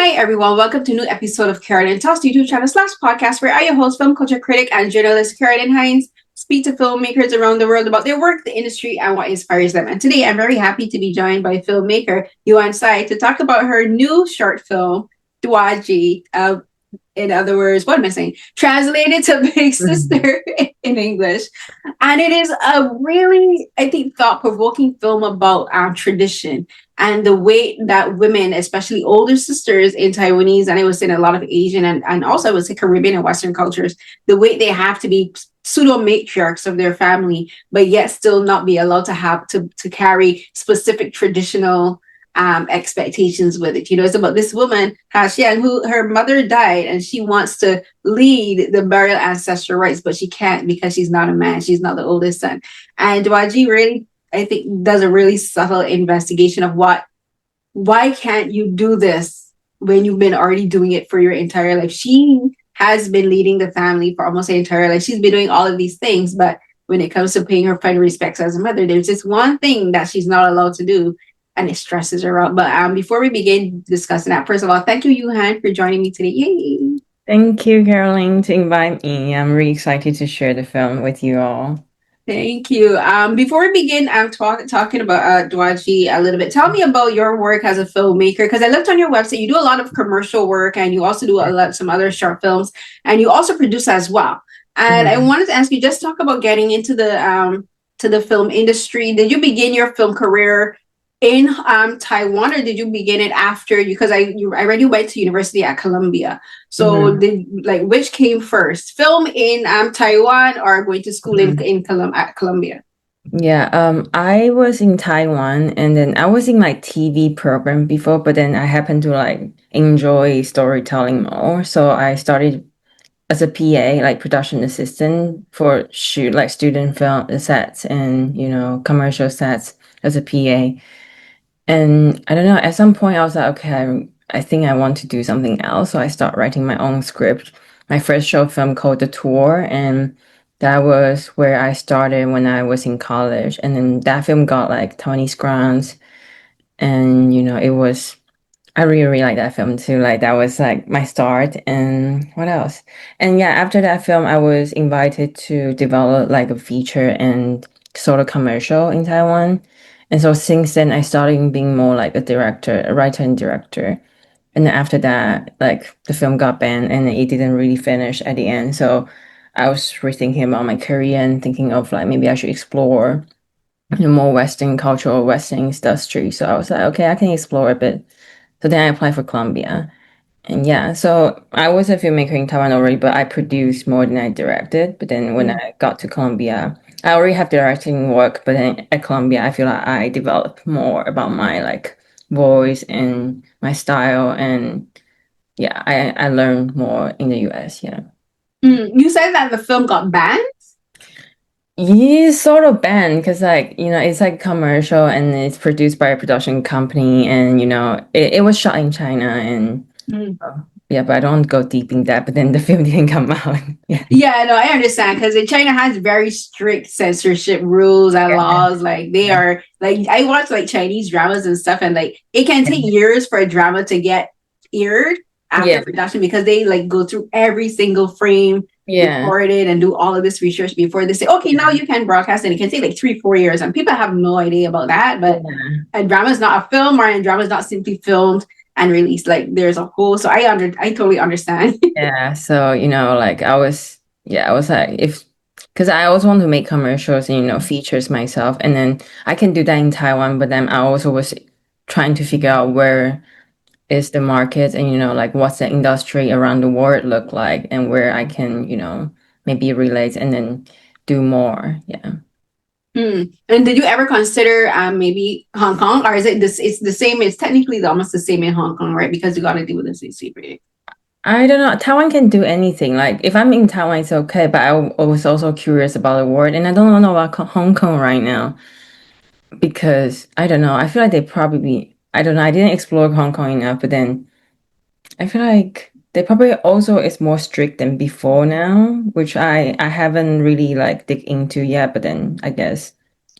Hi everyone, welcome to a new episode of Carolyn Talks YouTube channel / podcast where I, your host, film culture critic and journalist Carolyn Hines, speak to filmmakers around the world about their work, the industry, and what inspires them. And today I'm very happy to be joined by filmmaker YuHan Tsai to talk about her new short film, Duaji. In other words, what am I saying? Translated to Big Sister in English. And it is a really, I think, thought-provoking film about tradition and the way that women, especially older sisters in Taiwanese, and I was in a lot of Asian and also I would say Caribbean and Western cultures, the way they have to be pseudo matriarchs of their family, but yet still not be allowed to have to carry specific traditional expectations with it. You know, it's about this woman, Xiang, who her mother died and she wants to lead the burial ancestral rites, but she can't because she's not a man. She's not the oldest son. And Duaji really, I think, does a really subtle investigation of why can't you do this when you've been already doing it for your entire life? She has been leading the family for almost her entire life. She's been doing all of these things, but when it comes to paying her final respects as a mother, there's this one thing that she's not allowed to do, and it stresses her out. But before we begin discussing that, first of all, thank you, YuHan, for joining me today. Yay! Thank you, Carolyn, to invite me. I'm really excited to share the film with you all. Thank you. Before we begin, I'm talking about Duaji a little bit. Tell me about your work as a filmmaker, because I looked on your website. You do a lot of commercial work, and you also do some other short films, and you also produce as well. And I wanted to ask you, just talk about getting into the film industry. Did you begin your film career in Taiwan, or did you begin it after you? Because I read you went to university at Columbia. So which came first, film in Taiwan or going to school at Columbia? Yeah, I was in Taiwan, and then I was in like TV program before, but then I happened to like enjoy storytelling more. So I started as a PA, like production assistant for student film sets and commercial sets as a PA. And I don't know, at some point I was like, okay, I think I want to do something else. So I start writing my own script. My first short film called The Tour, and that was where I started when I was in college. And then that film got like Taiwanese grants. And it was I really, really like that film too. Like that was like my start. And what else? And yeah, after that film, I was invited to develop like a feature and sort of commercial in Taiwan. And so since then, I started being more like a writer and director. And then after that, like the film got banned and it didn't really finish at the end. So I was rethinking about my career and thinking of like maybe I should explore more Western cultural Western industry. So I was like, okay, I can explore a bit. So then I applied for Columbia. And yeah, so I was a filmmaker in Taiwan already, but I produced more than I directed. But then when I got to Columbia, I already have directing work, but then at Columbia, I feel like I developed more about my like voice and my style. And yeah, I learned more in the US. Yeah. You said that the film got banned? Yeah, sort of banned because like, it's like commercial and it's produced by a production company and it was shot in China and yeah, but I don't go deep in that, but then the film didn't come out. Yeah. Yeah, no, I understand, because China has very strict censorship rules and laws. Like they are like, I watch like Chinese dramas and stuff, and like it can take years for a drama to get aired after production, because they like go through every single frame, record it, and do all of this research before they say, okay, now you can broadcast, and it can take like 3-4 years, and people have no idea about that. But a drama is not a film, or a drama is not simply filmed and released. Like there's a whole, so I totally understand. Yeah, so like I was like, because I always want to make commercials and features myself, and then I can do that in Taiwan, but then I also was trying to figure out where is the market and like what's the industry around the world look like and where I can maybe relate and then do more. Yeah. And did you ever consider maybe Hong Kong, or is it this? It's the same. It's technically almost the same in Hong Kong, right? Because you got to deal with the CC. I don't know. Taiwan can do anything. Like if I'm in Taiwan, it's okay. But I was also curious about the world, and I don't know about Hong Kong right now because I don't know. I feel like they probably I don't know. I didn't explore Hong Kong enough, but then I feel like they probably also is more strict than before now, which I haven't really like dig into yet. But then I guess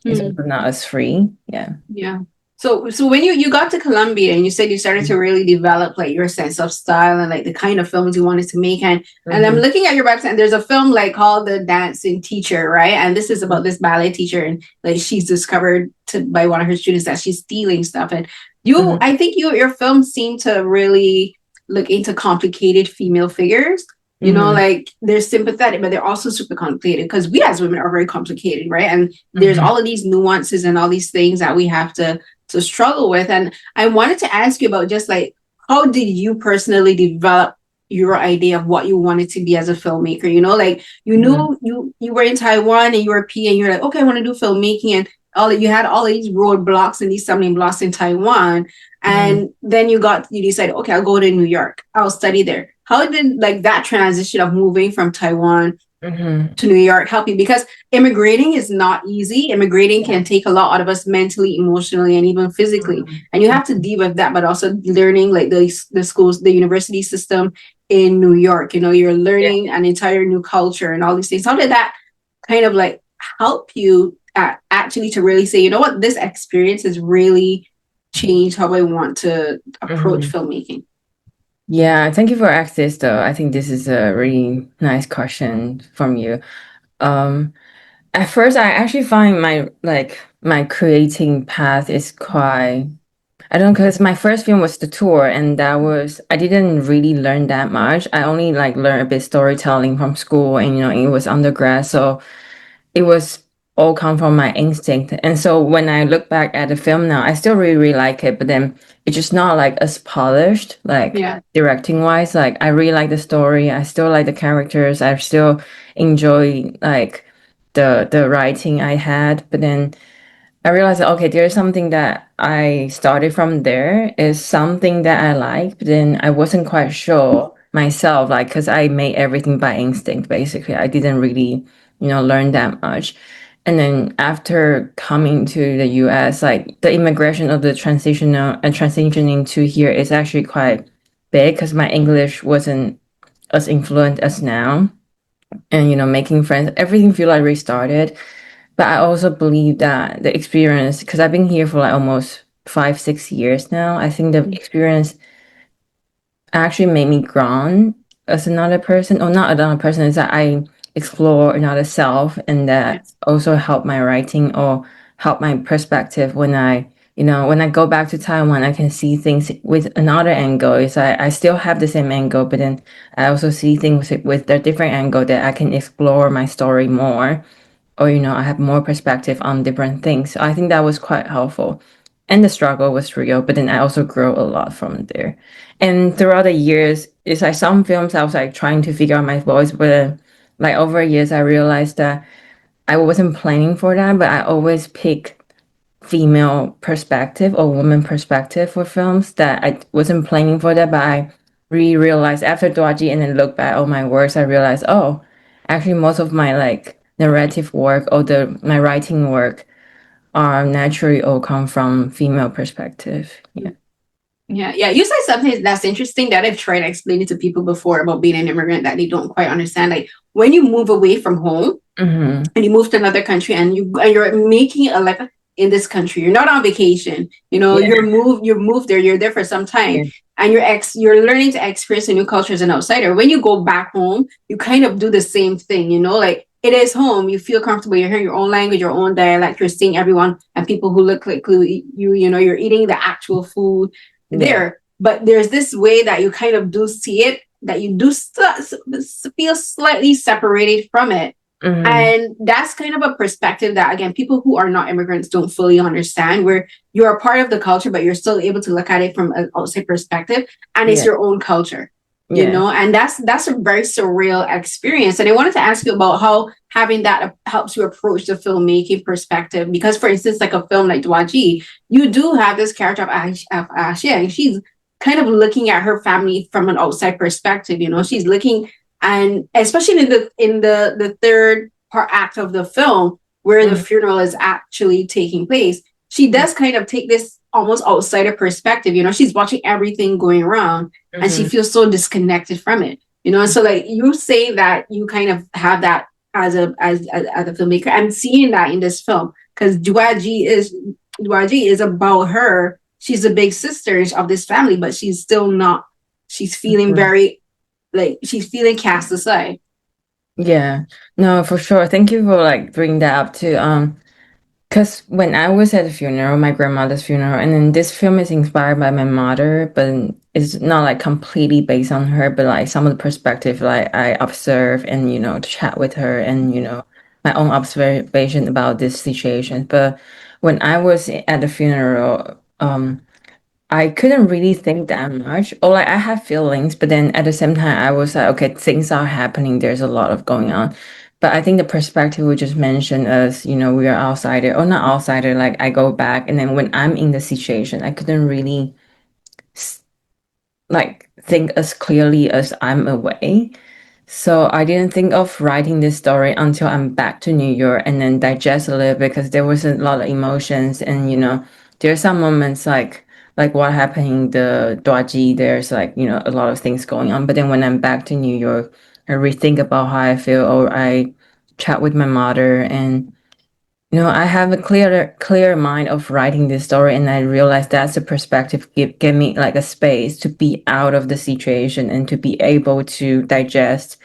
it's also not as free. Yeah. Yeah. So when you got to Colombia and you said you started to really develop like your sense of style and like the kind of films you wanted to make, and I'm looking at your website and there's a film like called The Dancing Teacher, right? And this is about this ballet teacher, and like she's discovered by one of her students that she's stealing stuff. And I think your film seemed to really look into complicated female figures. You know, like they're sympathetic, but they're also super complicated because we as women are very complicated, right? And there's all of these nuances and all these things that we have to struggle with. And I wanted to ask you about just like, how did you personally develop your idea of what you wanted to be as a filmmaker? You know, like you knew you were in Taiwan and you were a PA and you're like, okay, I want to do filmmaking, and you had all of these roadblocks and these stumbling blocks in Taiwan. And then you decided, okay, I'll go to New York. I'll study there. How did like that transition of moving from Taiwan to New York help you? Because immigrating is not easy. Immigrating can take a lot out of us mentally, emotionally, and even physically. And you have to deal with that, but also learning like the schools, the university system in New York. You know, you're learning an entire new culture and all these things. How did that kind of like help you actually to really say, you know what, this experience has really changed how I want to approach filmmaking? Yeah, thank you for asking this though. I think this is a really nice question from you. At first I actually find my creating path is quite, I don't know, because my first film was the tour, and I didn't really learn that much. I only like learned a bit storytelling from school, and it was undergrad, so it was all come from my instinct. And so when I look back at the film now, I still really, really like it, but then it's just not like as polished, like directing wise. Like I really like the story. I still like the characters. I still enjoy like the writing I had. But then I realized that, okay, there's something that I started from there is something that I like, but then I wasn't quite sure myself, like, because I made everything by instinct, basically. I didn't really, learn that much. And then after coming to the US, like the immigration of the transitioning to here is actually quite big because my English wasn't as fluent as now. And, making friends, everything feel like restarted. But I also believe that the experience, because I've been here for like almost 5-6 years now, I think the experience actually made me grown as another person, or not another person, is that I explore another self, and that also helped my writing or help my perspective when I go back to Taiwan, I can see things with another angle. Is I still have the same angle, but then I also see things with a different angle that I can explore my story more, or I have more perspective on different things. So I think that was quite helpful. And the struggle was real, but then I also grew a lot from there. And throughout the years, it's like some films I was like trying to figure out my voice, but like over years I realized that I wasn't planning for that, but I always pick female perspective or woman perspective for films, that I wasn't planning for that, but I really realized after Dwaji and then look back all my works, I realized, oh, actually most of my like narrative work or my writing work are naturally all come from female perspective. Yeah. You said something that's interesting that I've tried to explain it to people before about being an immigrant that they don't quite understand. Like when you move away from home and you move to another country and you're making a life in this country, you're not on vacation. You're moved there. You're there for some time, and you're learning to experience a new culture as an outsider. When you go back home, you kind of do the same thing. Like it is home. You feel comfortable. You're hearing your own language, your own dialect. You're seeing everyone and people who look like you. You're eating the actual food there, but there's this way that you kind of do see it, that you do feel slightly separated from it. And that's kind of a perspective that, again, people who are not immigrants don't fully understand, where you're a part of the culture, but you're still able to look at it from an outside perspective, and it's your own culture, and that's a very surreal experience. And I wanted to ask you about how having that helps you approach the filmmaking perspective, because for instance, like a film like Dwaji, you do have this character of Ashia, and she's kind of looking at her family from an outside perspective. She's looking, and especially in the third act of the film, where the funeral is actually taking place, she does kind of take this almost outsider perspective. She's watching everything going around, and she feels so disconnected from it. So like you say that you kind of have that as a filmmaker. I'm seeing that in this film, because Dwaji is Dwaji is about her. She's a big sister of this family, but she's still not. She's feeling very like she's feeling cast aside. Yeah, no, for sure. Thank you for like bringing that up too. Because when I was at the funeral, my grandmother's funeral, and then this film is inspired by my mother, but it's not like completely based on her, but like some of the perspective like I observe and chat with her and my own observation about this situation. But when I was at the funeral, I couldn't really think that much. Or like I have feelings, but then at the same time I was like, okay, things are happening. There's a lot of going on. But I think the perspective we just mentioned as, we are outsider or not outsider, like I go back and then when I'm in the situation, I couldn't really like think as clearly as I'm away. So I didn't think of writing this story until I'm back to New York and then digest a little bit because there was a lot of emotions and there are some moments like what happened in the Dwaji, there's like, a lot of things going on. But then when I'm back to New York, I rethink about how I feel or I chat with my mother and I have a clear mind of writing this story, and I realize that's a perspective give me like a space to be out of the situation and to be able to digest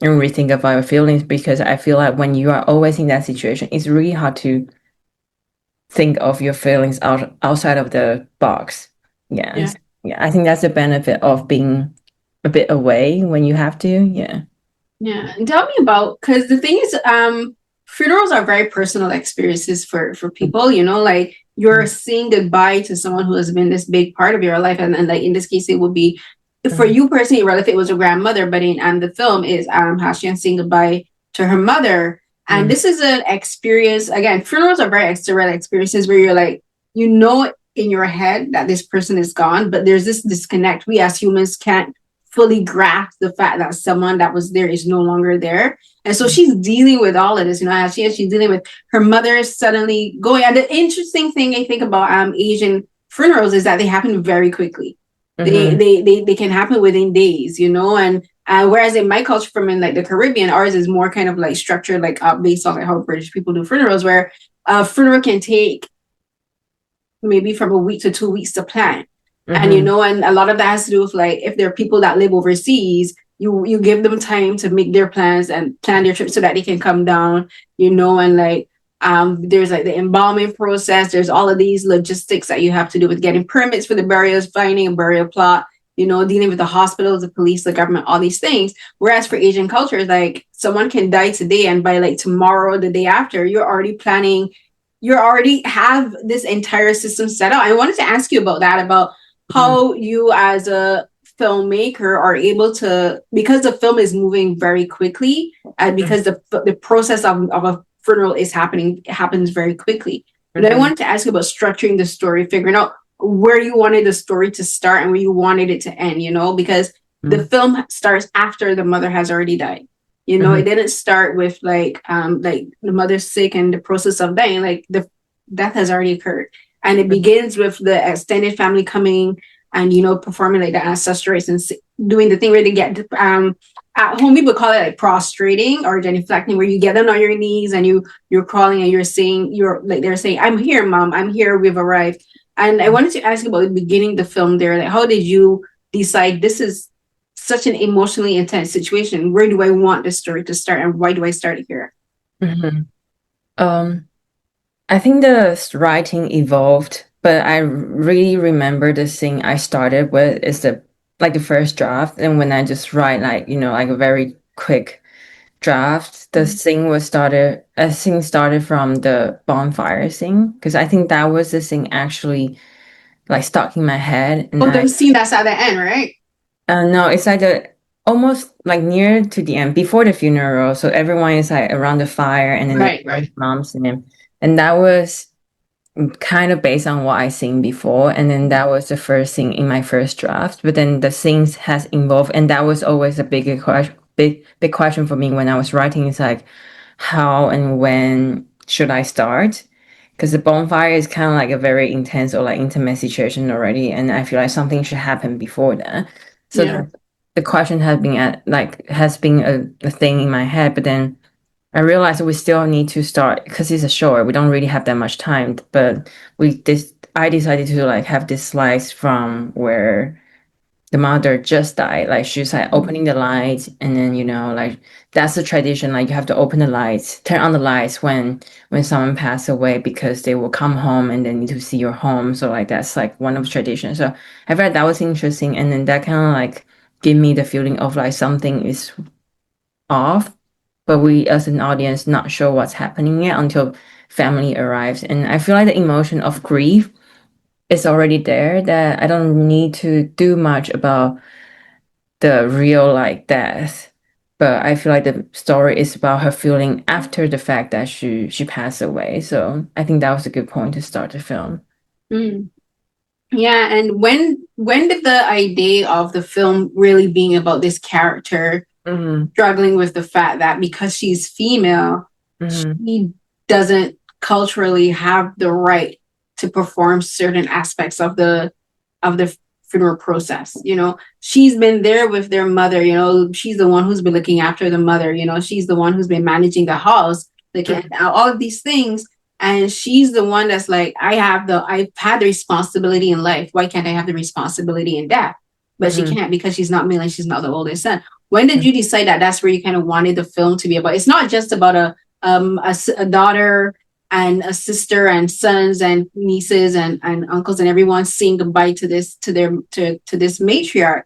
and rethink about your feelings. Because I feel like when you are always in that situation, it's really hard to think of your feelings outside of the box. Yeah. Yeah. I think that's the benefit of being a bit away when you have to. Yeah. Yeah. And tell me about, because the thing is, funerals are very personal experiences for people, like you're saying goodbye to someone who has been this big part of your life. And like in this case, it would be for you personally, relative, it was a grandmother, but in the film is Hashian saying goodbye to her mother. And this is an experience, again, funerals are very surreal experiences where you're like, in your head that this person is gone, but there's this disconnect. We as humans can't fully grasp the fact that someone that was there is no longer there. And so she's dealing with all of this, as she's dealing with her mother suddenly going. And the interesting thing I think about Asian funerals is that they happen very quickly. They can happen within days, and whereas in my culture, from in like the Caribbean, ours is more kind of like structured, like based on like how British people do funerals, where a funeral can take maybe from a week to 2 weeks to plan. And and a lot of that has to do with like if there are people that live overseas, you give them time to make their plans and plan their trip so that they can come down, and like there's like the embalming process. There's all of these logistics that you have to do with getting permits for the burials, finding a burial plot, dealing with the hospitals, the police, the government, all these things. Whereas for Asian cultures, like someone can die today and by like tomorrow, the day after, you're already planning, you already have this entire system set up. I wanted to ask you about that, about how you as a filmmaker are able to, because the film is moving very quickly and because the process of a funeral happens very quickly. But I wanted to ask you about structuring the story, figuring out where you wanted the story to start and where you wanted it to end, because the film starts after the mother has already died. It didn't start with like the mother's sick and the process of dying, like the death has already occurred. And it begins with the extended family coming and, performing like the ancestral rites and doing the thing where they get, at home, we would call it like prostrating or genuflecting, where you get on your knees and you're crawling and you're saying, they're saying, I'm here, mom, I'm here, we've arrived. And I wanted to ask you about the beginning of the film there. Like, how did you decide this is such an emotionally intense situation? Where do I want this story to start and why do I start it here? I think the writing evolved, but I really remember the thing I started with is the first draft. And when I just write like a very quick draft, the thing started from the bonfire scene, because I think that was the thing actually like stuck in my head. And the scene that's at the end, right? No, it's like almost like near to the end, before the funeral. So everyone is like around the fire, and then right. Mom's name. And that was kind of based on what I seen before. And then that was the first thing in my first draft. But then the things has evolved, and that was always a big question for me when I was writing. Is like, how and when should I start? Because the bonfire is kind of like a very intense or like intimate situation already, and I feel like something should happen before that. So the question has been a thing in my head, but then I realized we still need to start because it's a short. We don't really have that much time, but I decided to like have this slice from where the mother just died. Like she's like opening the lights, and then like that's the tradition. Like you have to open the lights, turn on the lights when someone passed away because they will come home and they need to see your home. So like that's like one of the traditions. So I felt that was interesting, and then that kind of like give me the feeling of like something is off, but we as an audience not sure what's happening yet until family arrives. And I feel like the emotion of grief is already there, that I don't need to do much about the real like death. But I feel like the story is about her feeling after the fact that she passed away. So I think that was a good point to start the film. Mm. Yeah, and when did the idea of the film really being about this character struggling with the fact that because she's female, she doesn't culturally have the right to perform certain aspects of the funeral process? She's been there with their mother. She's the one who's been looking after the mother. She's the one who's been managing the house, looking at all of these things. And she's the one that's like, I've had the responsibility in life. Why can't I have the responsibility in death? But she can't because she's not male and she's not the oldest son. When did you decide that that's where you kind of wanted the film to be about? It's not just about a daughter and a sister and sons and nieces and uncles and everyone saying goodbye to this matriarch.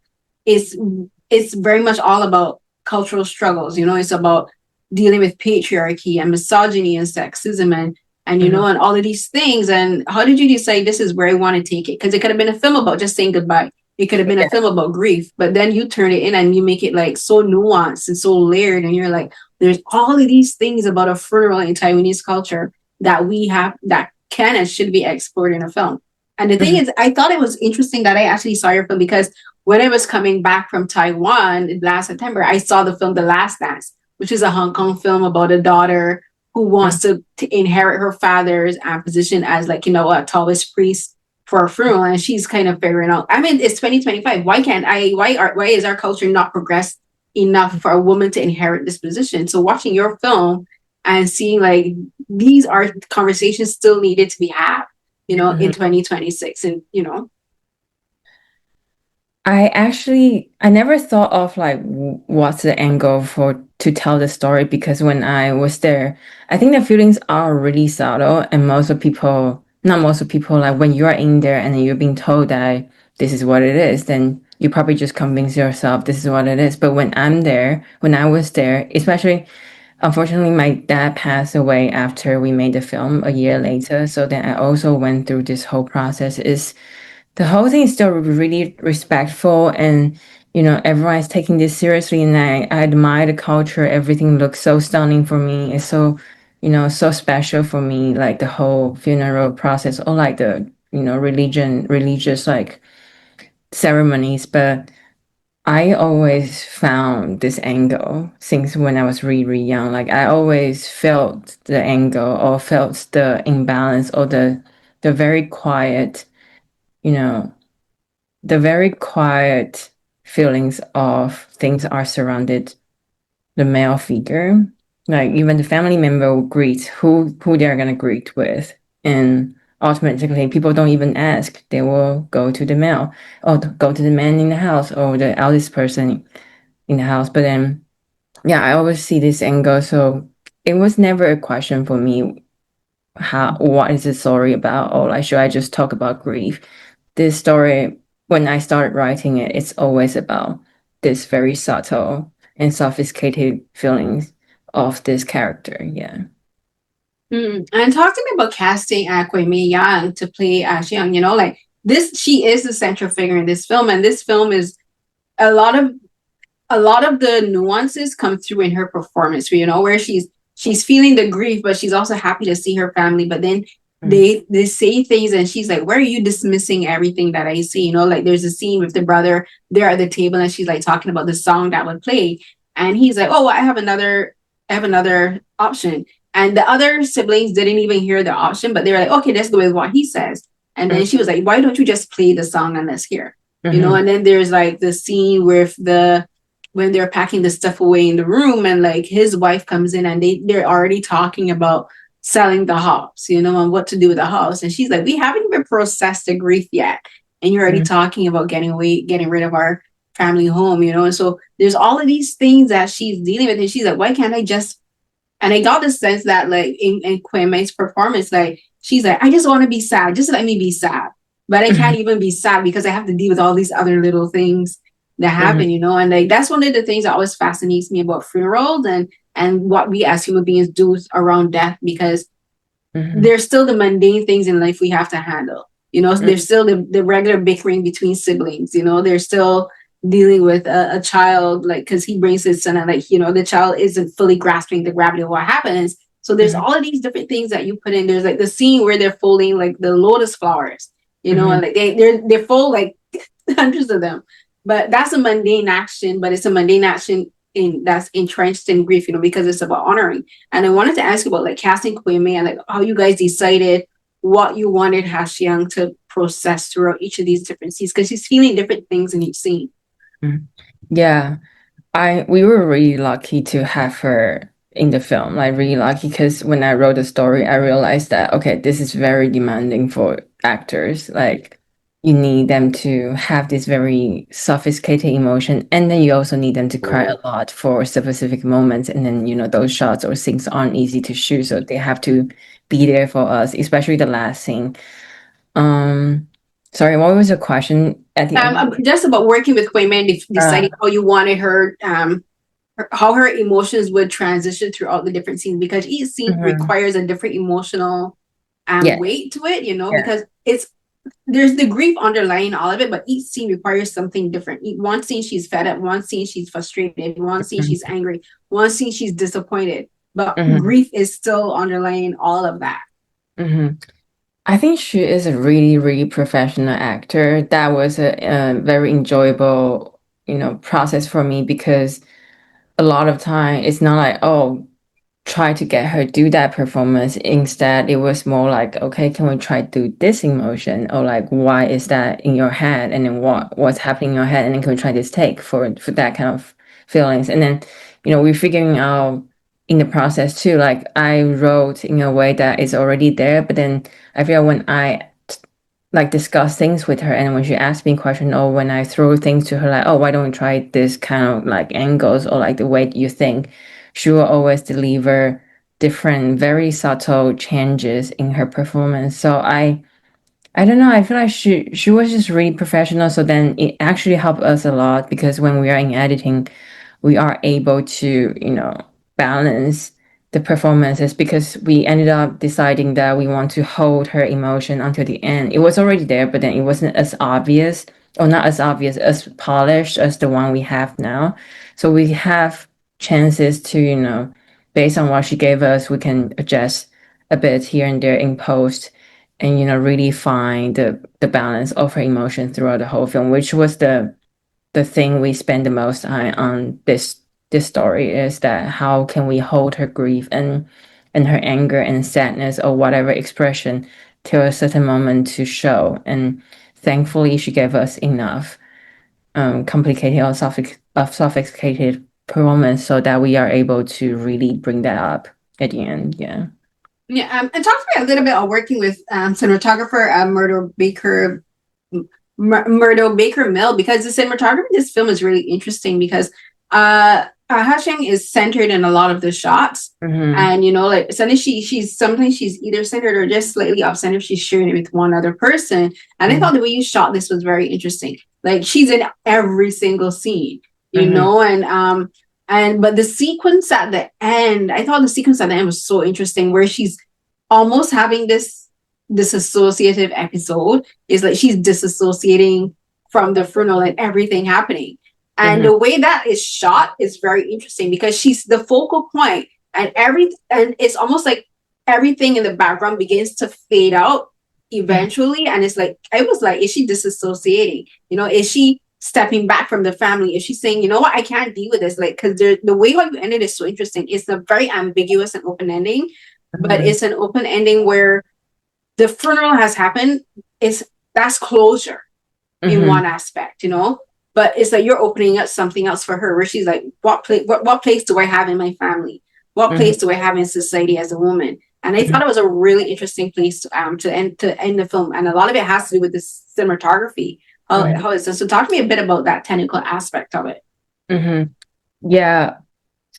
It's very much all about cultural struggles. It's about dealing with patriarchy and misogyny and sexism and and all of these things. And how did you decide this is where I want to take it? Because it could have been a film about just saying goodbye. It could have been a film about grief, but then you turn it in and you make it like so nuanced and so layered. And you're like, there's all of these things about a funeral in Taiwanese culture that we have that can and should be explored in a film. And the thing is, I thought it was interesting that I actually saw your film because when I was coming back from Taiwan last September, I saw the film The Last Dance, which is a Hong Kong film about a daughter who wants to inherit her father's position as like, a Taoist priest for a funeral. And she's kind of figuring out, I mean, it's 2025. Why is our culture not progressed enough for a woman to inherit this position? So watching your film and seeing like these are conversations still needed to be had, in 2026. And, I never thought of like what's the angle to tell the story, because when I was there, I think the feelings are really subtle, and not most of people, like when you are in there and you're being told that this is what it is, then you probably just convince yourself this is what it is. But when I was there, especially, unfortunately, my dad passed away after we made the film a year later. So then I also went through this whole process. The whole thing is still really respectful, and everyone's taking this seriously, and I admire the culture. Everything looks so stunning for me. It's so so special for me, like the whole funeral process, or like the religious like ceremonies. But I always found this angle since when I was really, really young. Like I always felt the angle or felt the imbalance or the very quiet, you know, the very quiet feelings of things are surrounded the male figure. Like even the family member will greet who they're gonna greet with, and automatically people don't even ask. They will go to the male or go to the man in the house or the eldest person in the house. But then, yeah, I always see this angle. So it was never a question for me. What is the story about? Or like, should I just talk about grief? This story, when I started writing it, it's always about this very subtle and sophisticated feelings of this character. Yeah. And talk to me about casting KueiMei Yang to play Xiang. Like this, she is the central figure in this film, and this film is a lot of the nuances come through in her performance. Where she's feeling the grief, but she's also happy to see her family. But then they say things, and she's like, "Where are you dismissing everything that I see?" Like there's a scene with the brother there at the table, and she's like talking about the song that would play, and he's like, "Oh, I have another option." And the other siblings didn't even hear the option, but they were like, "Okay, let's go with what he says." And then she was like, "Why don't you just play the song and let's hear?" And then there's like the scene with the when they're packing the stuff away in the room, and like his wife comes in and they're already talking about selling the house, you know, and what to do with the house. And she's like, we haven't even processed the grief yet. And you're already talking about getting rid of our family home, you know. And so there's all of these things that she's dealing with. And she's like, why can't I just, and I got the sense that like in KueiMei's performance, like she's like, I just want to be sad. Just let me be sad. But I can't even be sad because I have to deal with all these other little things that happen, you know. And like that's one of the things that always fascinates me about funerals and what we as human beings do around death, because there's still the mundane things in life we have to handle. You know, there's still the regular bickering between siblings, you know, they're still dealing with a child, like, because he brings his son and like, you know, the child isn't fully grasping the gravity of what happens. So there's all of these different things that you put in. There's like the scene where they're folding like the lotus flowers, you know, and like they're full like hundreds of them. But that's a mundane action, but it's a mundane action that's entrenched in grief, you know, because it's about honoring. And I wanted to ask you about like casting KueiMei and like how you guys decided what you wanted Ha-Xiang to process throughout each of these different scenes, because she's feeling different things in each scene. Yeah, we were really lucky to have her in the film, like really lucky, because when I wrote the story, I realized that, okay, this is very demanding for actors. Like you need them to have this very sophisticated emotion, and then you also need them to cry a lot for specific moments. And then, you know, those shots or scenes aren't easy to shoot, so they have to be there for us, especially the last scene. Sorry, what was the question at the end? Just about working with KueiMei and deciding how you wanted her, how her emotions would transition throughout the different scenes, because each scene requires a different emotional weight to it, you know, because there's the grief underlying all of it, but each scene requires something different. One scene she's fed up, one scene she's frustrated, one scene she's angry, one scene she's disappointed, but grief is still underlying all of that. I think she is a really, really professional actor. That was a very enjoyable, you know, process for me, because a lot of time it's not like, oh, try to get her do that performance. Instead, it was more like, okay, can we try to do this emotion, or like, why is that in your head, and then what's happening in your head, and then can we try this take for that kind of feelings. And then, you know, we're figuring out in the process too, like I wrote in a way that is already there, but then I feel when I like discuss things with her, and when she asks me questions, or when I throw things to her, like, oh, why don't we try this kind of like angles, or like the way you think, she will always deliver different, very subtle changes in her performance. So I don't know, I feel like she was just really professional. So then it actually helped us a lot, because when we are in editing, we are able to, you know, balance the performances, because we ended up deciding that we want to hold her emotion until the end. It was already there, but then it wasn't as obvious, or not as obvious, as polished as the one we have now. So we have chances to, you know, based on what she gave us, we can adjust a bit here and there in post, and, you know, really find the balance of her emotion throughout the whole film, which was the thing we spend the most time on this story, is that how can we hold her grief and her anger and sadness, or whatever expression, till a certain moment to show. And thankfully she gave us enough complicated or sophisticated performance, so that we are able to really bring that up at the end. Yeah, and talk to me a little bit about working with cinematographer Murdo Baker Mill, because the cinematography in this film is really interesting, because Ha-Xiang is centered in a lot of the shots, and you know, like sometimes she's either centered or just slightly off center if she's sharing it with one other person. And I thought the way you shot this was very interesting. Like she's in every single scene, you know, and but the sequence at the end, I thought the sequence at the end was so interesting, where she's almost having this disassociative episode. Is like she's disassociating from the funeral and everything happening. And the way that is shot is very interesting, because she's the focal point, and it's almost like everything in the background begins to fade out eventually. And it's like, I was like, is she disassociating? You know, is she stepping back from the family? Is she saying, you know what, I can't deal with this? Like, because the way how you ended is so interesting. It's a very ambiguous and open ending, but it's an open ending where the funeral has happened. That's closure in one aspect, you know. but it's like you're opening up something else for her, where she's like, what place do I have in my family? What place do I have in society as a woman? And I thought it was a really interesting place to end the film, and a lot of it has to do with the cinematography. How is this? So talk to me a bit about that technical aspect of it. Yeah.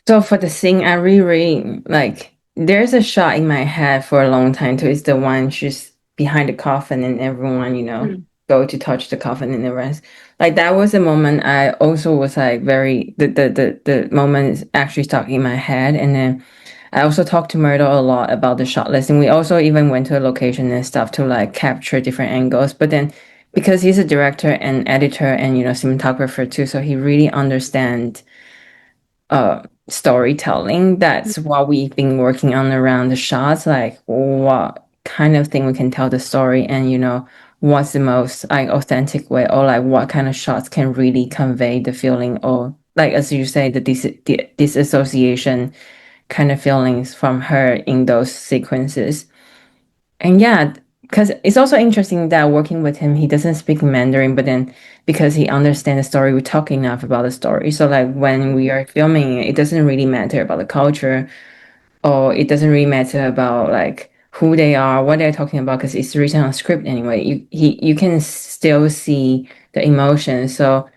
So for the scene, I really like. There's a shot in my head for a long time too. It's the one she's behind the coffin and everyone, go to touch the coffin and the rest. Like that was a moment I also was like very the moment is actually stuck in my head. And then I also talked to Myrtle a lot about the shot listing. We also even went to a location and stuff to like capture different angles. But then because he's a director and editor and cinematographer too, so he really understands storytelling. That's what we've been working on around the shots, like what kind of thing we can tell the story, and what's the most like authentic way, or like what kind of shots can really convey the feeling, or like as you say, the disassociation kind of feelings from her in those sequences. And yeah, because it's also interesting that working with him, he doesn't speak Mandarin, but then because he understands the story, we talk enough about the story. So like when we are filming it, it doesn't really matter about the culture, or it doesn't really matter about like who they are, what they're talking about, because it's written on script anyway. You can still see the emotion. So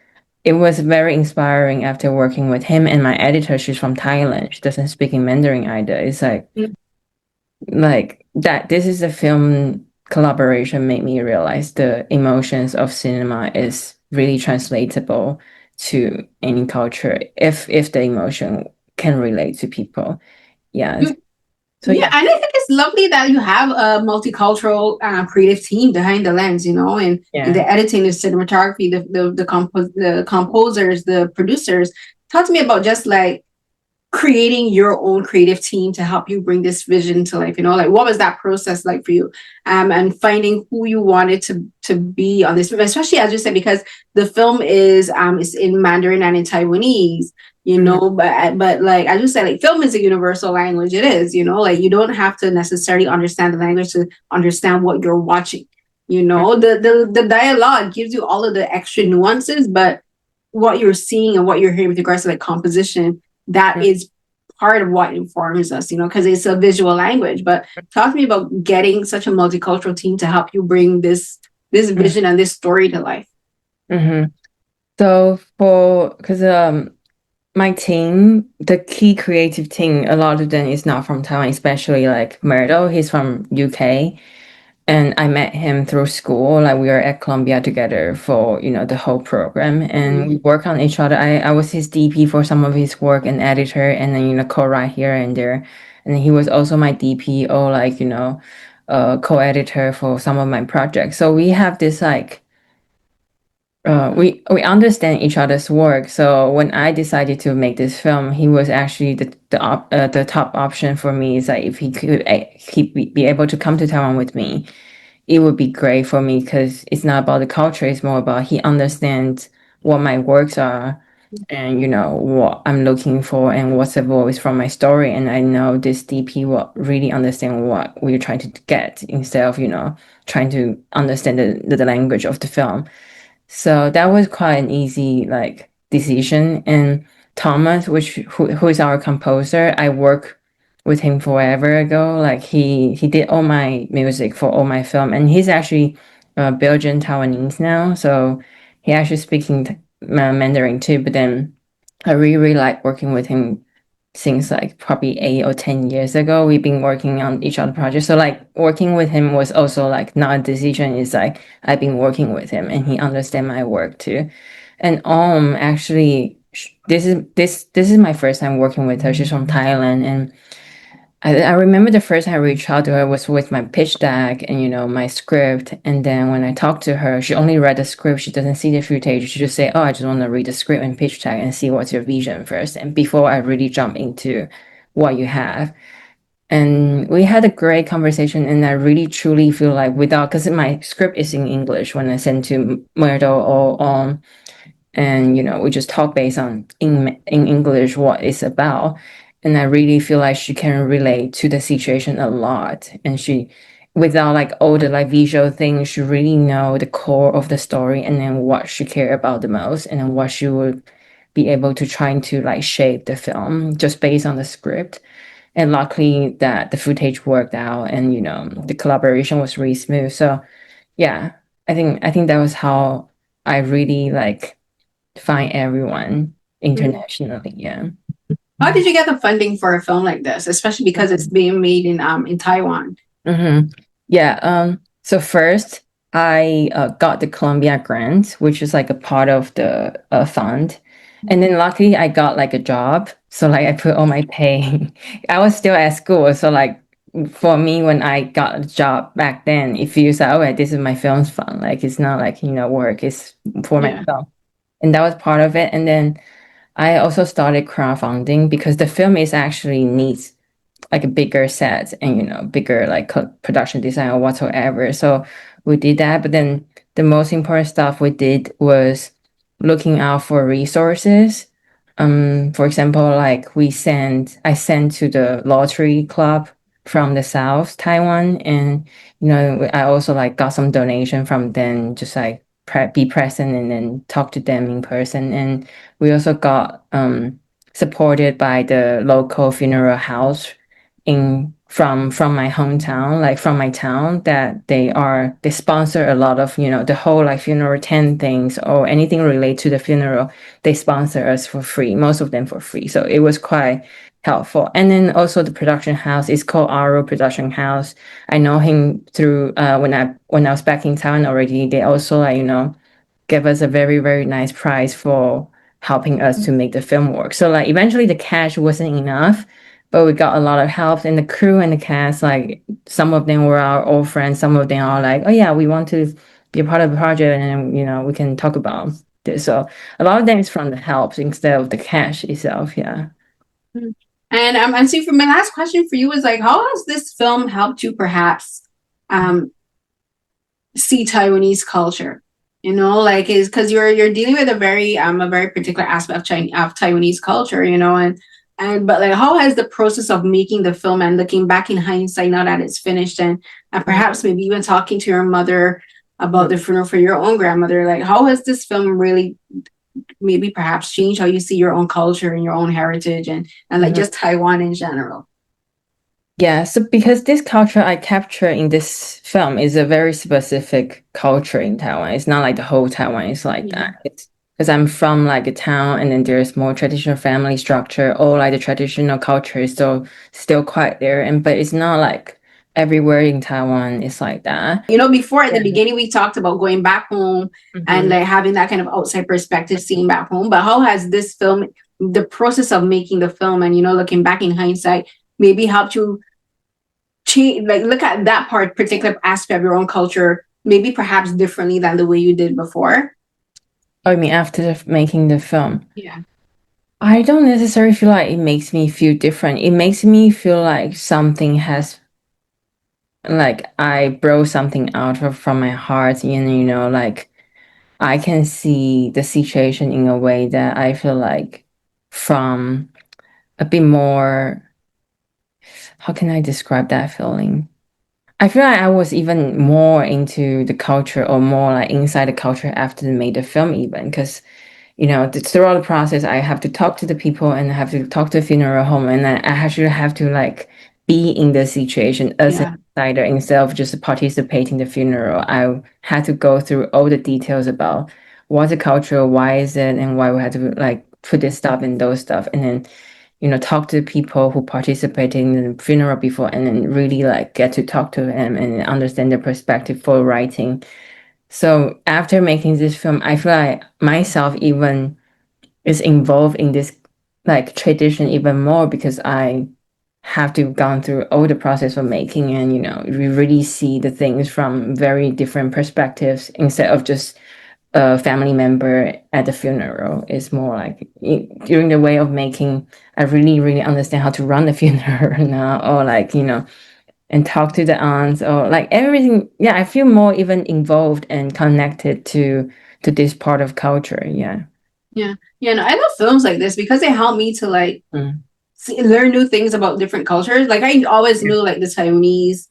it was very inspiring after working with him, and my editor, she's from Thailand. She doesn't speak in Mandarin either. It's like that this is a film collaboration made me realize the emotions of cinema is really translatable to any culture if the emotion can relate to people. Yeah. So yeah, and I think it's lovely that you have a multicultural creative team behind the lens, and the editing, the cinematography, the composers, the producers. Talk to me about just like creating your own creative team to help you bring this vision to life. Like what was that process like for you? And finding who you wanted to be on this film, especially as you said, because the film is in Mandarin and in Taiwanese. But like I just said, like film is a universal language. It is, like you don't have to necessarily understand the language to understand what you're watching. The dialogue gives you all of the extra nuances, but what you're seeing and what you're hearing with regards to like composition, that is part of what informs us, because it's a visual language. But talk to me about getting such a multicultural team to help you bring this vision and this story to life. So because my team, the key creative team, a lot of them is not from Taiwan, especially like Myrtle, he's from UK. And I met him through school. Like we were at Columbia together for, the whole program, and we work on each other. I was his DP for some of his work and editor, and then, co-write here and there. And he was also my DP or like, co-editor for some of my projects. So we have this like, we understand each other's work. So when I decided to make this film, he was actually the top option for me. Is like if he could be able to come to Taiwan with me, it would be great for me, because it's not about the culture, it's more about he understands what my works are and what I'm looking for and what's the voice from my story. And I know this DP will really understand what we're trying to get, instead of trying to understand the language of the film. So that was quite an easy like decision. And Thomas, who is our composer, I work with him forever ago. Like he did all my music for all my film, and he's actually Belgian Taiwanese now. So he actually speaking Mandarin too. But then I really like working with him since like probably 8 or 10 years ago. We've been working on each other projects. So like working with him was also like not a decision. It's like I've been working with him and he understands my work too. And actually this is my first time working with her. She's from Thailand, and I remember the first time I reached out to her was with my pitch deck and my script. And then when I talked to her, she only read the script. She doesn't see the footage. She just say, "Oh, I just want to read the script and pitch deck and see what's your vision first, and before I really jump into what you have." And we had a great conversation, and I really truly feel like because my script is in English when I send to Myrtle or and we just talk based on in English what it's about. And I really feel like she can relate to the situation a lot, and without like all the like visual things, she really know the core of the story and then what she care about the most and then what she would be able to trying to like shape the film just based on the script. And luckily that the footage worked out and the collaboration was really smooth. So yeah, I think that was how I really like find everyone internationally. Yeah. How did you get the funding for a film like this, especially because it's being made in Taiwan? Yeah. So first, I got the Columbia grant, which is like a part of the fund, and then luckily I got like a job. So like I put all my pay. I was still at school, so like for me when I got a job back then, it feels like okay, this is my film's fund. Like it's not like work. It's for myself, and that was part of it. And then I also started crowdfunding because the film is actually needs like a bigger set and bigger like production design or whatsoever. So we did that, but then the most important stuff we did was looking out for resources. For example, like I sent to the lottery club from the South Taiwan, and I also like got some donation from them, just like be present and then talk to them in person. And we also got supported by the local funeral house from my hometown, like from my town, that they sponsor a lot of the whole like funeral tent things or anything related to the funeral. They sponsor us for free, most of them for free. So it was quite helpful. And then also the production house is called Aro Production House. I know him through when I was back in Taiwan already. They also like gave us a very, very nice prize for helping us to make the film work. So like eventually the cash wasn't enough, but we got a lot of help, and the crew and the cast, like some of them were our old friends, some of them are like, oh yeah, we want to be a part of the project and we can talk about this. So a lot of them is from the help instead of the cash itself. Yeah. And so for my last question for you is like, how has this film helped you perhaps see Taiwanese culture? Like is because you're dealing with a very particular aspect of Taiwanese culture, and but like how has the process of making the film and looking back in hindsight now that it's finished and perhaps maybe even talking to your mother about the funeral for your own grandmother, like how has this film really maybe perhaps changed how you see your own culture and your own heritage and like just Taiwan in general? Yeah, so because this culture I capture in this film is a very specific culture in Taiwan. It's not like the whole Taiwan is like that. It's because I'm from like a town and then there's more traditional family structure or like the traditional culture is still quite there. But it's not like everywhere in Taiwan is like that. Before at the beginning we talked about going back home and like having that kind of outside perspective seeing back home. But how has this film, the process of making the film and looking back in hindsight, maybe helped you change, like look at that particular aspect of your own culture, maybe perhaps differently than the way you did before? Oh, I mean, after making the film? Yeah. I don't necessarily feel like it makes me feel different. It makes me feel like something has, like I broke something out from my heart, and like I can see the situation in a way that I feel like from a bit more, how can I describe that feeling? I feel like I was even more into the culture or more like inside the culture after they made the film even because throughout the process I have to talk to the people and I have to talk to the funeral home and I actually have to like be in the situation as an insider instead of just participating in the funeral. I had to go through all the details about what's the culture, why is it, and why we had to like put this stuff and those stuff, and then talk to people who participated in the funeral before and then really like get to talk to them and understand their perspective for writing. So after making this film, I feel like myself even is involved in this like tradition even more because I have to gone through all the process of making and we really see the things from very different perspectives instead of just a family member at the funeral. Is more like during the way of making, I really, really understand how to run the funeral now, or like, and talk to the aunts or like everything. Yeah, I feel more even involved and connected to this part of culture. Yeah. No, I love films like this because they help me to like learn new things about different cultures. Like I always knew like the Taiwanese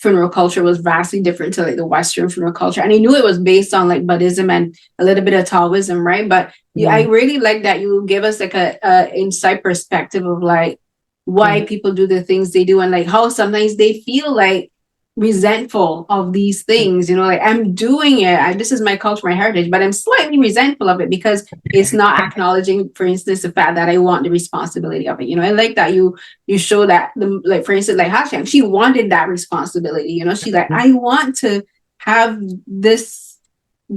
funeral culture was vastly different to like the Western funeral culture. And I knew it was based on like Buddhism and a little bit of Taoism, right? But I really like that you give us like a insight perspective of like why people do the things they do and like how sometimes they feel like resentful of these things, you know, like I'm doing it, this is my culture, my heritage, but I'm slightly resentful of it because it's not acknowledging, for instance, the fact that I want the responsibility of it. You know, I like that you show that, like for instance, like hiaKeui, she wanted that responsibility. You know, she's like, I want to have this,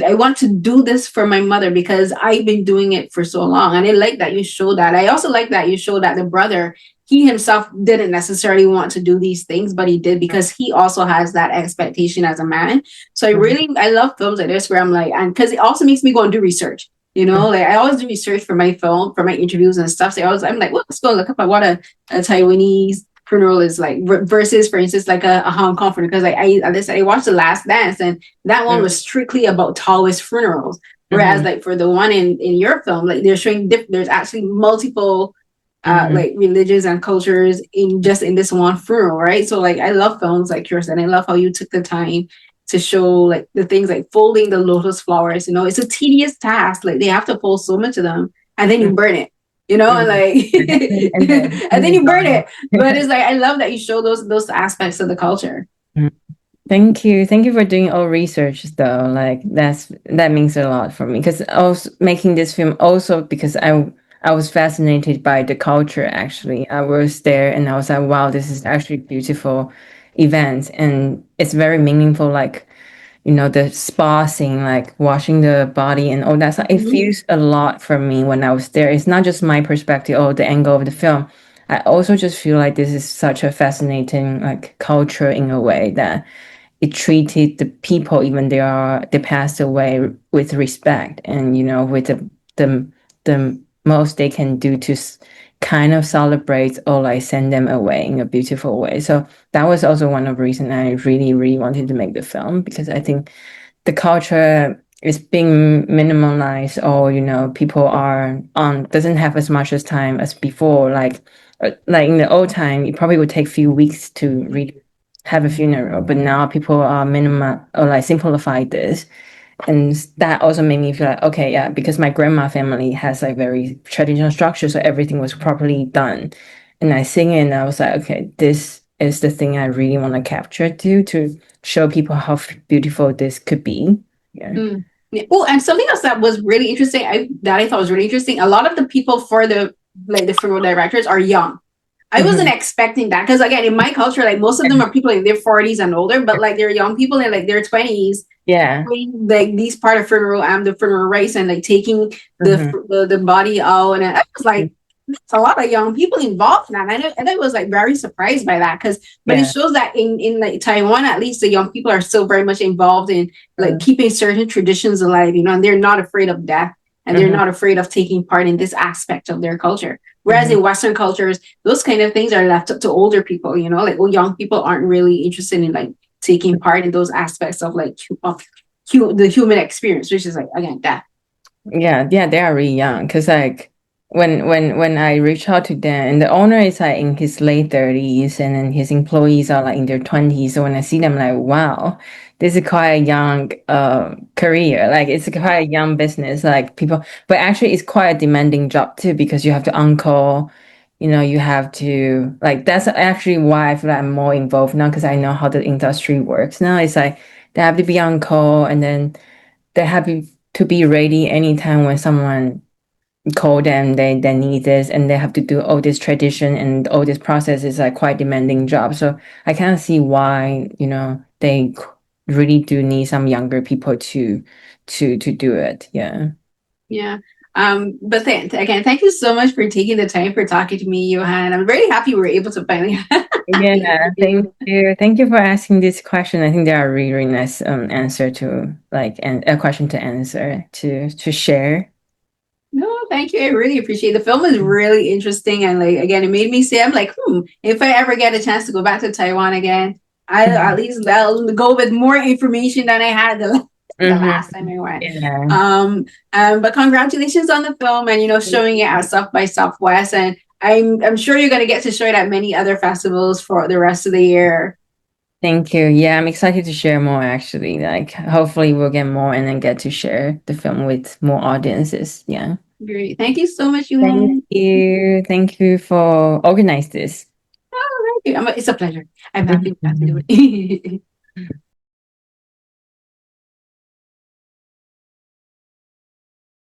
I want to do this for my mother because I've been doing it for so long. And I like that you show that. I also like that you show that the brother, he himself didn't necessarily want to do these things, but he did because he also has that expectation as a man. So I love films like this where I'm like, and because it also makes me go and do research. You know, like I always do research for my film, for my interviews and stuff. So I'm like, well, let's go look up at what a Taiwanese funeral is like versus, for instance, like a Hong Kong funeral. Because like I watched The Last Dance, and that one was strictly about Taoist funerals. Whereas like for the one in your film, like they're showing there's actually multiple like religions and cultures in this one funeral, right? So like I love films like yours, and I love how you took the time to show like the things like folding the lotus flowers. You know, it's a tedious task. Like they have to fold so much of them, and then you burn it. You know, and like and then you burn it. But it's like I love that you show those aspects of the culture. Thank you for doing all research though. Like that means a lot for me, because I was making this film also because I was fascinated by the culture. Actually, I was there and I was like, wow, this is actually beautiful event, and it's very meaningful. Like, you know, the spa scene, like washing the body and all that stuff. It feels a lot for me when I was there. It's not just my perspective or the angle of the film. I also just feel like this is such a fascinating like culture in a way that it treated the people, even they passed away, with respect, and you know, with the most they can do to kind of celebrate or like send them away in a beautiful way. So that was also one of the reasons I really wanted to make the film, because I think the culture is being minimalized, or you know, people are doesn't have as much as time as before. Like in the old time, it probably would take a few weeks to really have a funeral, but now people are minimal or like simplify this. And that also made me feel like, okay, yeah, because my grandma family has like very traditional structure, so everything was properly done. And I sing it and I was like, okay, this is the thing I really want to capture too, to show people how beautiful this could be. Yeah. Yeah. Oh, and something else that was really interesting, I thought was really interesting. A lot of the people for the funeral directors are young. I wasn't expecting that because again, in my culture, like most of them are people in their 40s and older, but like they're young people in like their 20s. Yeah. Like these part of funeral and the funeral rites and like taking the body out, and I was like, there's a lot of young people involved in that. And I was like very surprised by that but it shows that in like Taiwan, at least the young people are still very much involved in like keeping certain traditions alive, you know, and they're not afraid of death, and they're not afraid of taking part in this aspect of their culture. Whereas in Western cultures, those kind of things are left up to older people, you know, like young people aren't really interested in like taking part in those aspects of like the human experience, which is like, again, death. Yeah, they are really young, because like when I reach out to them, and the owner is like in his late 30s, and then his employees are like in their 20s. So when I see them, like, wow, this is quite a young career. Like it's quite a young business. Like people, but actually it's quite a demanding job too, because you have to on-call. You know, you have to like, that's actually why I feel like I'm more involved now, because I know how the industry works now. It's like they have to be on call, and then they have to be ready anytime when someone call them, they need this, and they have to do all this tradition and all this process. Is like quite demanding job. So I kind of see why, you know, they really do need some younger people to do it. Yeah. But again, thank you so much for taking the time for talking to me, YuHan. I'm very happy we were able to finally Yeah, thank you for asking this question. I think they are really nice answer to like, and a question to answer to share. No, thank you. I really appreciate it. The film is really interesting, and like again, it made me say, I'm like, if I ever get a chance to go back to Taiwan again, at least I'll go with more information than I had the last time I went. But congratulations on the film, and you know, showing it at South by Southwest, and I'm sure you're gonna get to show it at many other festivals for the rest of the year. Thank you. Yeah, I'm excited to share more actually. Like hopefully we'll get more and then get to share the film with more audiences. Yeah. Great. Thank you so much, Thank Yuhan. you. Thank you for organize this. Oh, thank you. It's a pleasure. I'm happy to do it.